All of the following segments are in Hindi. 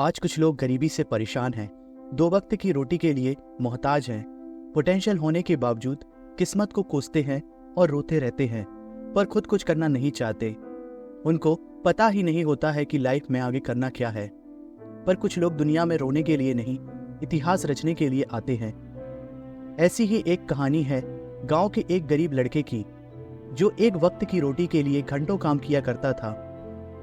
आज कुछ लोग गरीबी से परेशान हैं, दो वक्त की रोटी के लिए मोहताज हैं। पोटेंशियल होने के बावजूद किस्मत को कोसते हैं और रोते रहते हैं, पर खुद कुछ करना नहीं चाहते। उनको पता ही नहीं होता है कि लाइफ में आगे करना क्या है। पर कुछ लोग दुनिया में रोने के लिए नहीं, इतिहास रचने के लिए आते हैं। ऐसी ही एक कहानी है गांव के एक गरीब लड़के की, जो एक वक्त की रोटी के लिए घंटों काम किया करता था।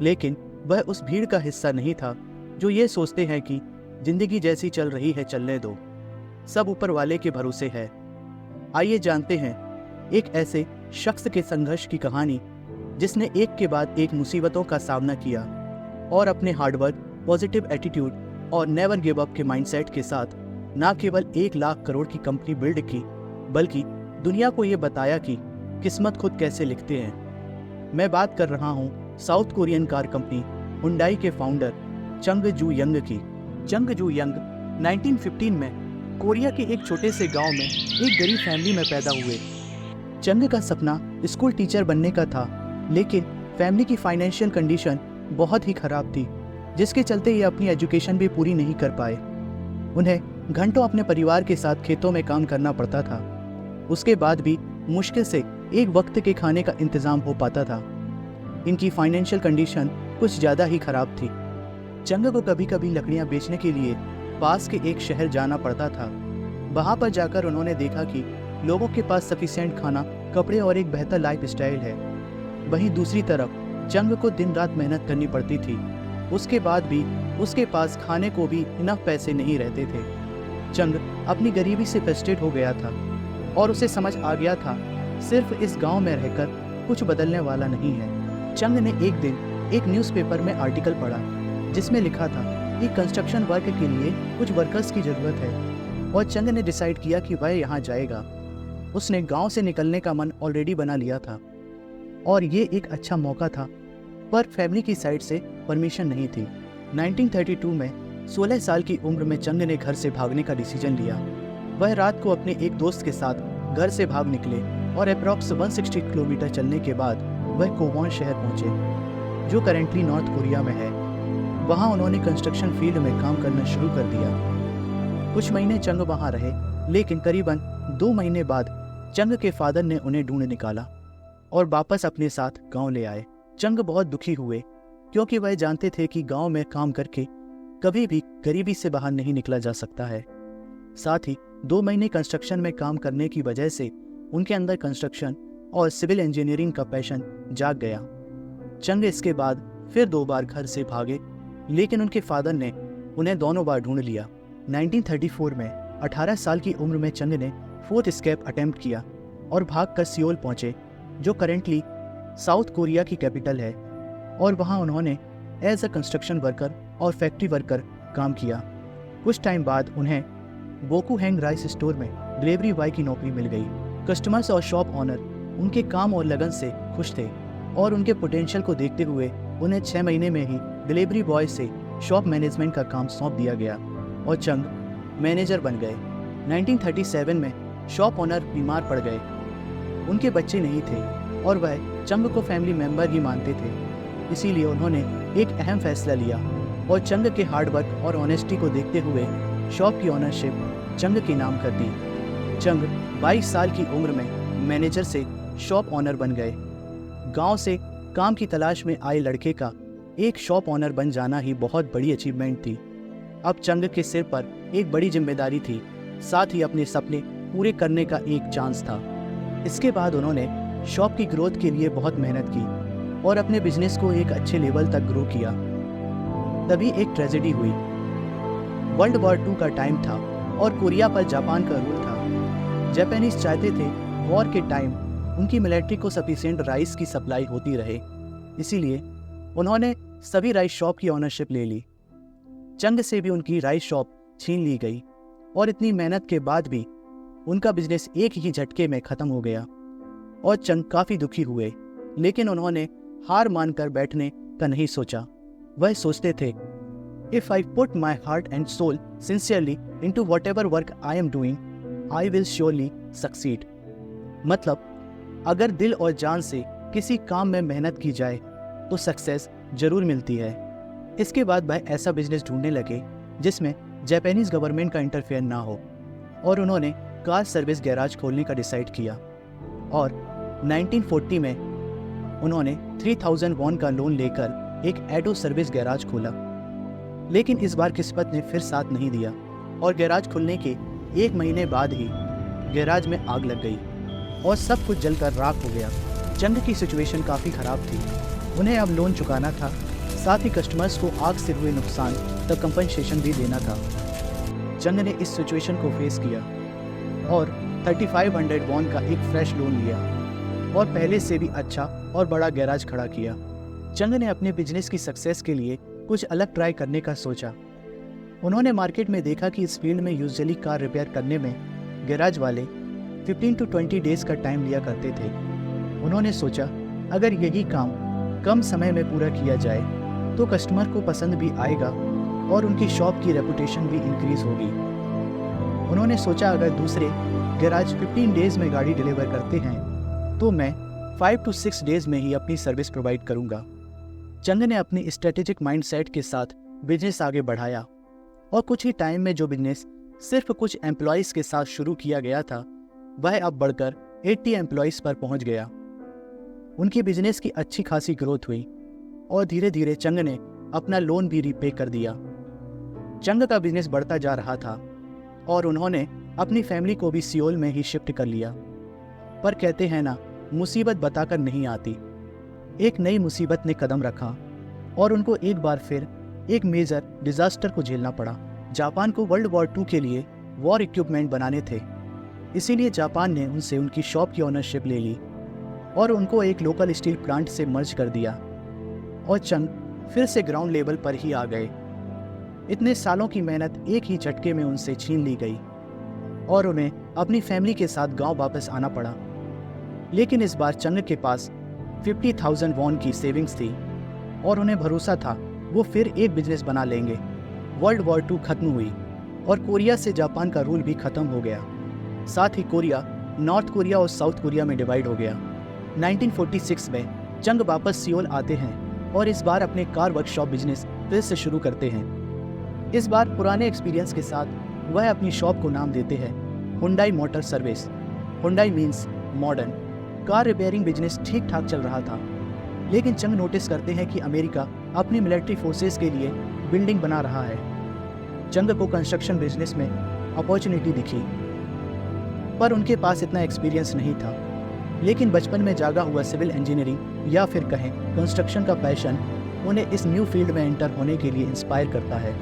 लेकिन वह उस भीड़ का हिस्सा नहीं था जो ये सोचते हैं कि जिंदगी जैसी चल रही है चलने दो, सब ऊपर वाले के भरोसे है। आइए जानते हैं एक ऐसे शख्स के संघर्ष की कहानी, जिसने एक के बाद एक मुसीबतों का सामना किया और अपने हार्डवर्क, पॉजिटिव एटीट्यूड और नेवर गिव अप के माइंडसेट के साथ न केवल 1 लाख करोड़ की कंपनी बिल्ड की, बल्कि दुनिया को ये बताया कि किस्मत खुद कैसे लिखते हैं। मैं बात कर रहा हूँ south Korean car company Hyundai के फाउंडर चंग जू यंग की। चंग जू यंग 1915 में कोरिया के एक छोटे से गांव में एक गरीब फैमिली में पैदा हुए। चंग का सपना स्कूल टीचर बनने का था, लेकिन फैमिली की फाइनेंशियल कंडीशन बहुत ही खराब थी, जिसके चलते ये अपनी एजुकेशन भी पूरी नहीं कर पाए। उन्हें घंटों अपने परिवार के साथ खेतों में काम करना पड़ता था। उसके बाद भी मुश्किल से एक वक्त के खाने का इंतजाम हो पाता था। इनकी फाइनेंशियल कंडीशन कुछ ज़्यादा ही खराब थी। चंग को कभी कभी लकड़ियां बेचने के लिए पास के एक शहर जाना पड़ता था। वहां पर जाकर उन्होंने देखा कि लोगों के पास सफिशिएंट खाना, कपड़े और एक बेहतर लाइफ स्टाइल है। वहीं दूसरी तरफ चंग को दिन रात मेहनत करनी पड़ती थी। उसके बाद भी उसके पास खाने को भी इनफ पैसे नहीं रहते थे। चंग अपनी गरीबी से फ्रस्ट्रेट हो गया था और उसे समझ आ गया था सिर्फ इस गांव में रहकर कुछ बदलने वाला नहीं है। चंग ने एक दिन एक न्यूज़पेपर में आर्टिकल पढ़ा, जिसमें लिखा था कि कंस्ट्रक्शन वर्क के लिए कुछ वर्कर्स की ज़रूरत है, और चंग ने डिसाइड किया कि वह यहाँ जाएगा। उसने गांव से निकलने का मन ऑलरेडी बना लिया था और ये एक अच्छा मौका था, पर फैमिली की साइड से परमिशन नहीं थी। 1932 में 16 साल की उम्र में चंग ने घर से भागने का डिसीजन लिया। वह रात को अपने एक दोस्त के साथ घर से भाग निकले और अप्रॉक्स 160 किलोमीटर चलने के बाद वह कोवॉन शहर पहुंचे, जो करेंटली नॉर्थ कोरिया में है। वहां उन्होंने कंस्ट्रक्शन फील्ड में काम करना शुरू कर दिया। कुछ महीने चंग वहां रहे, लेकिन करीबन 2 महीने बाद चंग के फादर ने उन्हें ढूंढ निकाला और वापस अपने साथ गांव ले आए। चंग बहुत दुखी हुए, क्योंकि वह जानते थे कि गांव में काम करके कभी भी गरीबी से बाहर नहीं निकला जा सकता है। साथ ही 2 महीने कंस्ट्रक्शन में काम करने की वजह से उनके अंदर कंस्ट्रक्शन और सिविल इंजीनियरिंग का पैशन जाग गया। चंग इसके बाद फिर 2 बार घर से भागे, लेकिन उनके फादर ने उन्हें दोनों बार ढूंढ लिया। 1934 में 18 साल की उम्र में चंग ने 4th एस्केप अटेम्प्ट किया और भागकर सियोल पहुंचे, जो करेंटली साउथ कोरिया की कैपिटल है, और वहां उन्होंने एज अ कंस्ट्रक्शन वर्कर और फैक्ट्री वर्कर काम किया। कुछ टाइम बाद उन्हें बोकुहेंग राइस स्टोर में डिलीवरी बॉय की नौकरी मिल गई। कस्टमर्स और शॉप ऑनर उनके काम और लगन से खुश थे और उनके पोटेंशियल को देखते हुए उन्हें 6 महीने में ही डिलीवरी बॉय से शॉप मैनेजमेंट का काम सौंप दिया गया और चंग मैनेजर बन गए। 1937 में शॉप ऑनर बीमार पड़ गए। उनके बच्चे नहीं थे और वह चंग को फैमिली मेंबर ही मानते थे। इसीलिए उन्होंने एक अहम फैसला लिया और चंग के हार्डवर्क और ऑनेस्टी को देखते हुए शॉप की ओनरशिप चंग के नाम कर दी। चंग 22 साल की उम्र में मैनेजर से शॉप ऑनर बन गए। गांव से काम की तलाश में आए लड़के का एक शॉप ऑनर बन जाना ही बहुत बड़ी अचीवमेंट थी। अब चंग के सिर पर एक बड़ी जिम्मेदारी थी, साथ ही अपने सपने पूरे करने का एक चांस था। इसके बाद उन्होंने शॉप की ग्रोथ के लिए बहुत मेहनत की और अपने बिजनेस को एक अच्छे लेवल तक ग्रो किया। तभी एक ट्रेजेडी हुई। वर्ल्ड वॉर 2 का टाइम था और कोरिया पर जापान का रूल था। जापानीज चाहते थे वॉर के टाइम उनकी मिलिट्री को सफिशिएंट राइस की सप्लाई होती रहे, इसीलिए उन्होंने सभी राइस शॉप की ओनरशिप ले ली। चंग से भी उनकी राइस शॉप छीन ली गई और इतनी मेहनत के बाद भी उनका बिजनेस एक ही झटके में खत्म हो गया और चंग काफ़ी दुखी हुए। लेकिन उन्होंने हार मानकर बैठने का नहीं सोचा। वह सोचते थे, if I put my heart and soul sincerely into whatever work I am doing, I will surely succeed. मतलब, अगर दिल और जान से किसी काम में मेहनत की जाए तो सक्सेस जरूर मिलती है। इसके बाद वह ऐसा बिजनेस ढूंढने लगे जिसमें जापानीज गवर्नमेंट का इंटरफेयर ना हो, और उन्होंने कार सर्विस गैराज खोलने का डिसाइड किया। और 1940 में उन्होंने 3000 वॉन का लोन लेकर एक एडो सर्विस गैराज खोला। लेकिन इस बार किस्मत ने फिर साथ नहीं दिया और गैराज खुलने के 1 महीने बाद ही गैराज में आग लग गई और सब कुछ जलकर राख हो गया। चंग की सिचुएशन काफ़ी ख़राब थी। उन्हें अब लोन चुकाना था, साथ ही कस्टमर्स को आग से हुए नुकसान का कंपनसेशन भी देना था। चंग ने इस सिचुएशन को फेस किया और 3500 वॉन का एक फ्रेश लोन लिया और पहले से भी अच्छा और बड़ा गैराज खड़ा किया। चंग ने अपने बिजनेस की सक्सेस के लिए कुछ अलग ट्राई करने का सोचा। उन्होंने मार्केट में देखा कि इस फील्ड में यूजुअली कार रिपेयर करने में गैराज वाले 15 to 20 डेज का टाइम लिया करते थे। उन्होंने सोचा अगर यही काम कम समय में पूरा किया जाए तो कस्टमर को पसंद भी आएगा और उनकी शॉप की रेपुटेशन भी इंक्रीज होगी। उन्होंने सोचा अगर दूसरे गैराज 15 डेज में गाड़ी डिलीवर करते हैं तो मैं 5 to 6 डेज में ही अपनी सर्विस प्रोवाइड करूंगा। चंग ने अपनी स्ट्रेटेजिक माइंडसेट के साथ बिजनेस आगे बढ़ाया और कुछ ही टाइम में जो बिजनेस सिर्फ कुछ एम्प्लॉयज़ के साथ शुरू किया गया था वह अब बढ़कर 80 एम्प्लॉयज़ पर पहुंच गया। उनकी बिजनेस की अच्छी खासी ग्रोथ हुई और धीरे धीरे चंग ने अपना लोन भी रीपे कर दिया। चंग का बिजनेस बढ़ता जा रहा था और उन्होंने अपनी फैमिली को भी सियोल में ही शिफ्ट कर लिया। पर कहते हैं ना, मुसीबत बताकर नहीं आती। एक नई मुसीबत ने कदम रखा और उनको एक बार फिर एक मेजर डिजास्टर को झेलना पड़ा। जापान को वर्ल्ड वॉर 2 के लिए वॉर इक्विपमेंट बनाने थे, इसीलिए जापान ने उनसे उनकी शॉप की ओनरशिप ले ली और उनको एक लोकल स्टील प्लांट से मर्ज कर दिया और चंग फिर से ग्राउंड लेवल पर ही आ गए। इतने सालों की मेहनत एक ही झटके में उनसे छीन ली गई और उन्हें अपनी फैमिली के साथ गांव वापस आना पड़ा। लेकिन इस बार चंग के पास 50,000 वॉन की सेविंग्स थी और उन्हें भरोसा था वो फिर एक बिजनेस बना लेंगे। वर्ल्ड वॉर 2 खत्म हुई और कोरिया से जापान का रूल भी खत्म हो गया। साथ ही कोरिया नॉर्थ कोरिया और साउथ कोरिया में डिवाइड हो गया। 1946 में चंग वापस सियोल आते हैं और इस बार अपने कार वर्कशॉप बिजनेस फिर से शुरू करते हैं। इस बार पुराने एक्सपीरियंस के साथ वह अपनी शॉप को नाम देते हैं Hyundai motor service. Hyundai means modern. Car repairing business ठीक ठाक चल रहा था, लेकिन चंग नोटिस करते हैं कि अमेरिका अपनी मिलिट्री फोर्सेस के लिए बिल्डिंग बना रहा है। चंग को कंस्ट्रक्शन बिजनेस में अपॉर्चुनिटी दिखी, पर उनके पास इतना एक्सपीरियंस नहीं था। लेकिन बचपन में जागा हुआ सिविल इंजीनियरिंग या फिर कहें कंस्ट्रक्शन का पैशन उन्हें इस न्यू फील्ड में एंटर होने के लिए इंस्पायर करता है।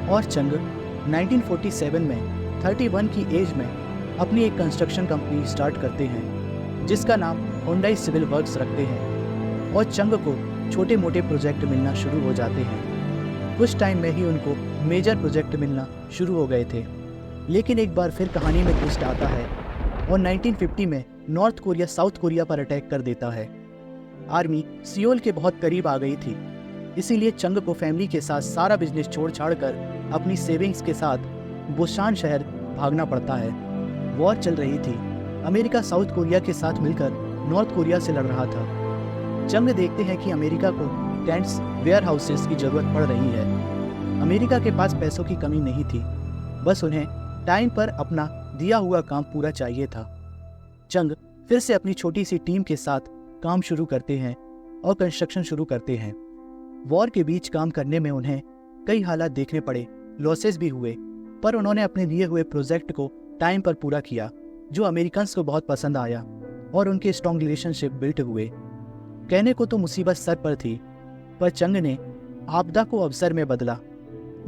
और चंग 1947 में 31 की एज में अपनी एक कंस्ट्रक्शन कंपनी स्टार्ट करते हैं जिसका नाम हुंडई सिविल वर्क्स रखते हैं और चंग को छोटे मोटे प्रोजेक्ट मिलना शुरू हो जाते हैं। कुछ टाइम में ही उनको मेजर प्रोजेक्ट मिलना शुरू हो गए थे। लेकिन एक बार फिर कहानी में ट्विस्ट आता है और 1950 में नॉर्थ कोरिया साउथ कोरिया पर अटैक कर देता है। आर्मी सियोल के बहुत करीब आ गई थी, इसीलिए चंग को फैमिली के साथ सारा बिजनेस छोड़ छाड़ कर अपनी सेविंग्स के साथ बुसान शहर भागना पड़ता है। वॉर चल रही थी। अमेरिका साउथ कोरिया के साथ मिलकर नॉर्थ कोरिया से लड़ रहा था। चंग देखते हैं कि अमेरिका को टेंट्स वेयर हाउसेस की जरूरत पड़ रही है। अमेरिका के पास पैसों की कमी नहीं थी, बस उन्हें टाइम पर अपना दिया हुआ काम पूरा चाहिए था। चंग फिर से अपनी छोटी सी टीम के साथ काम शुरू करते हैं और कंस्ट्रक्शन शुरू करते हैं। वॉर के बीच काम करने में उन्हें कई हालात देखने पड़े, लॉसेस भी हुए, पर उन्होंने अपने लिए हुए प्रोजेक्ट को टाइम पर पूरा किया, जो अमेरिकन्स को बहुत पसंद आया और उनके स्ट्रॉन्ग रिलेशनशिप बिल्ट हुए। कहने को तो मुसीबत सर पर थी, पर चंग ने आपदा को अवसर में बदला।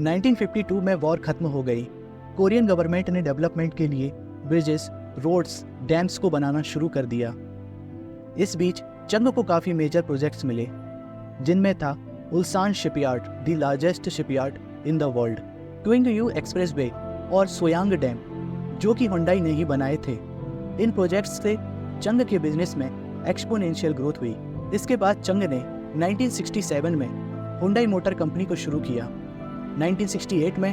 1952 में वॉर खत्म हो गई। कोरियन गवर्नमेंट ने डेवलपमेंट के लिए ब्रिजेस, रोड्स, डैम्स को बनाना शुरू कर दिया। इस बीच चंग को काफ़ी मेजर प्रोजेक्ट्स मिले, जिनमें था Ulsan shipyard, the largest shipyard in the world, क्विंगयू एक्सप्रेसवे और सोयांग डैम, जो कि हुंडई ने ही बनाए थे। इन प्रोजेक्ट्स से चंग के बिजनेस में एक्सपोनेंशियल ग्रोथ हुई। इसके बाद चंग ने 1967 में हुंडई मोटर कंपनी को शुरू किया। 1968 में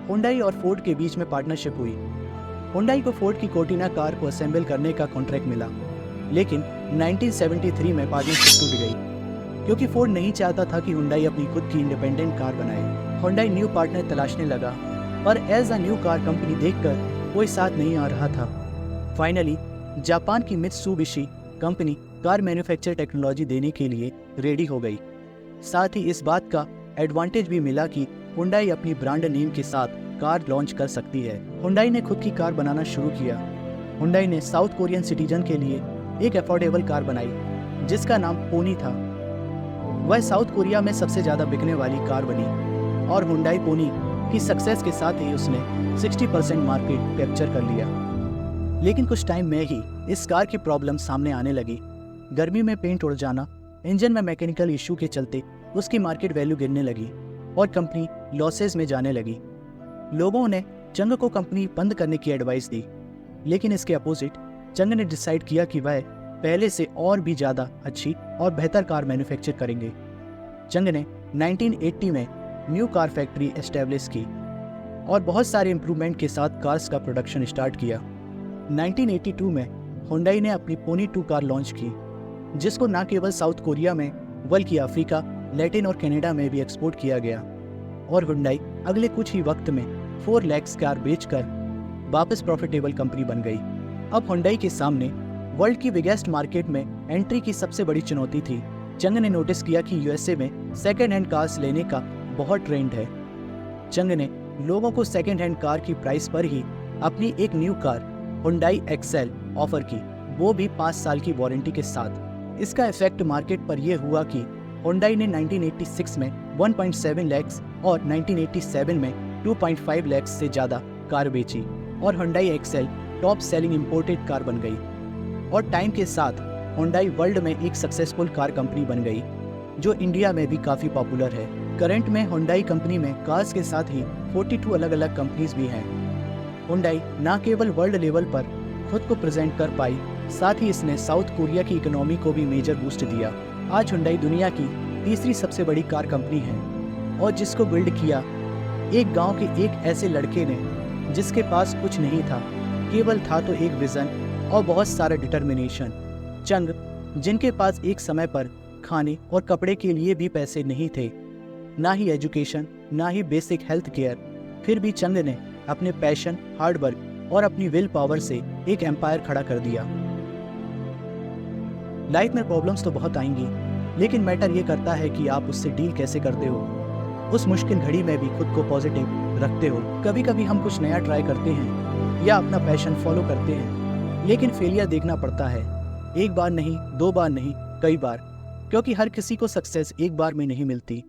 हुंडई और फोर्ड के बीच में पार्टनरशिप हुई। हुंडई को फोर्ड की कोर्टिना कार को असेंबल करने का कॉन्ट्रैक्ट मिला, लेकिन 1973 में पार्टनरशिप टूट गई क्योंकि फोर्ड नहीं चाहता था कि हुंडई अपनी खुद की इंडिपेंडेंट कार बनाए। हुंडई न्यू पार्टनर तलाशने लगा, पर as a new car company देखकर कोई साथ नहीं आ रहा था। फाइनली जापान की Mitsubishi company car manufacture technology देने के लिए रेडी हो गई। साथ ही इस बात का एडवांटेज भी मिला कि हुंडई अपनी ब्रांड नेम के साथ कार लॉन्च कर सकती है। हुंडई ने खुद की कार बनाना शुरू किया। हुंडई ने साउथ कोरियन सिटीजन के लिए एक अफोर्डेबल कार बनाई जिसका नाम पोनी था। वह साउथ कोरिया में सबसे ज़्यादा बिकने वाली कार बनी और हुंडई पोनी की सक्सेस के साथ ही उसने 60% मार्केट कैप्चर कर लिया। लेकिन कुछ टाइम में ही इस कार की प्रॉब्लम सामने आने लगी। गर्मी में पेंट उड़ जाना, इंजन में मैकेनिकल इशू के चलते उसकी मार्केट वैल्यू गिरने लगी और कंपनी लॉसेस में जाने लगी। लोगों ने चंग को कंपनी बंद करने की एडवाइस दी, लेकिन इसके अपोजिट चंग ने डिसाइड किया कि वह पहले से और भी ज़्यादा अच्छी और बेहतर कार मैन्युफैक्चर करेंगे। चंग ने 1980 में न्यू कार फैक्ट्री एस्टेब्लिश की और बहुत सारे इम्प्रूवमेंट के साथ कार्स का प्रोडक्शन स्टार्ट किया। 1982 में हुंडई ने अपनी पोनी 2 कार लॉन्च की, जिसको न केवल साउथ कोरिया में बल्कि अफ्रीका, लैटिन और कनाडा में भी एक्सपोर्ट किया गया। और हुंडई अगले कुछ ही वक्त में 4 लाख कार बेचकर वापस प्रॉफिटेबल कंपनी बन गई। अब हुंडई के सामने वर्ल्ड की बिगेस्ट मार्केट में एंट्री की सबसे बड़ी चुनौती थी। चंग ने नोटिस किया कि यूएसए में सेकेंड हैंड कार्स लेने का बहुत ट्रेंड है। चंग ने लोगों को सेकेंड हैंड कार की प्राइस पर ही अपनी एक new car Hyundai Excel offer की, वो भी 5 साल की वारंटी के साथ। इसका इफेक्ट मार्केट पर यह हुआ कि हुंडई ने 1986 में 1.7 लाख और 1987 में 2.5 लाख से ज़्यादा कार बेची और Hyundai Excel top selling imported car बन गई। और टाइम के साथ हुंडई वर्ल्ड में एक सक्सेसफुल कार कंपनी बन गई, जो इंडिया में भी काफ़ी पॉपुलर है। करंट में हुंडई कंपनी में कार्स के साथ ही 42 अलग अलग कंपनीज भी हैं। हुंडई न केवल वर्ल्ड लेवल पर खुद को प्रेजेंट कर पाई, साथ ही इसने साउथ कोरिया की इकोनॉमी को भी मेजर बूस्ट दिया। आज हुंडई दुनिया की तीसरी सबसे बड़ी कार कंपनी है और जिसको बिल्ड किया एक गांव के एक ऐसे लड़के ने जिसके पास कुछ नहीं था, केवल था तो एक विजन और बहुत सारा डिटर्मिनेशन। चंग, जिनके पास एक समय पर खाने और कपड़े के लिए भी पैसे नहीं थे, ना ही एजुकेशन, ना ही बेसिक हेल्थ केयर, फिर भी चंग ने अपने पैशन, हार्डवर्क और अपनी विल पावर से एक एम्पायर खड़ा कर दिया। लाइफ में प्रॉब्लम्स तो बहुत आएंगी, लेकिन मैटर ये करता है कि आप उससे डील कैसे करते हो। उस मुश्किल घड़ी में भी खुद को पॉजिटिव रखते हो। कभी कभी हम कुछ नया ट्राई करते हैं या अपना पैशन फॉलो करते हैं, लेकिन फेलियर देखना पड़ता है। एक बार नहीं, 2 बार नहीं, कई बार, क्योंकि हर किसी को सक्सेस एक बार में नहीं मिलती।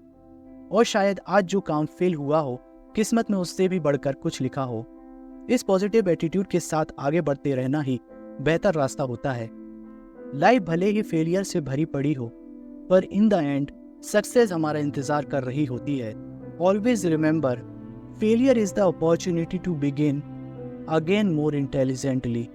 और शायद आज जो काम फेल हुआ हो, किस्मत में उससे भी बढ़कर कुछ लिखा हो। इस पॉजिटिव एटीट्यूड के साथ आगे बढ़ते रहना ही बेहतर रास्ता होता है। लाइफ भले ही फेलियर से भरी पड़ी हो, पर इन द एंड सक्सेस हमारा इंतजार कर रही होती है। Always remember, failure is the opportunity to begin again more intelligently.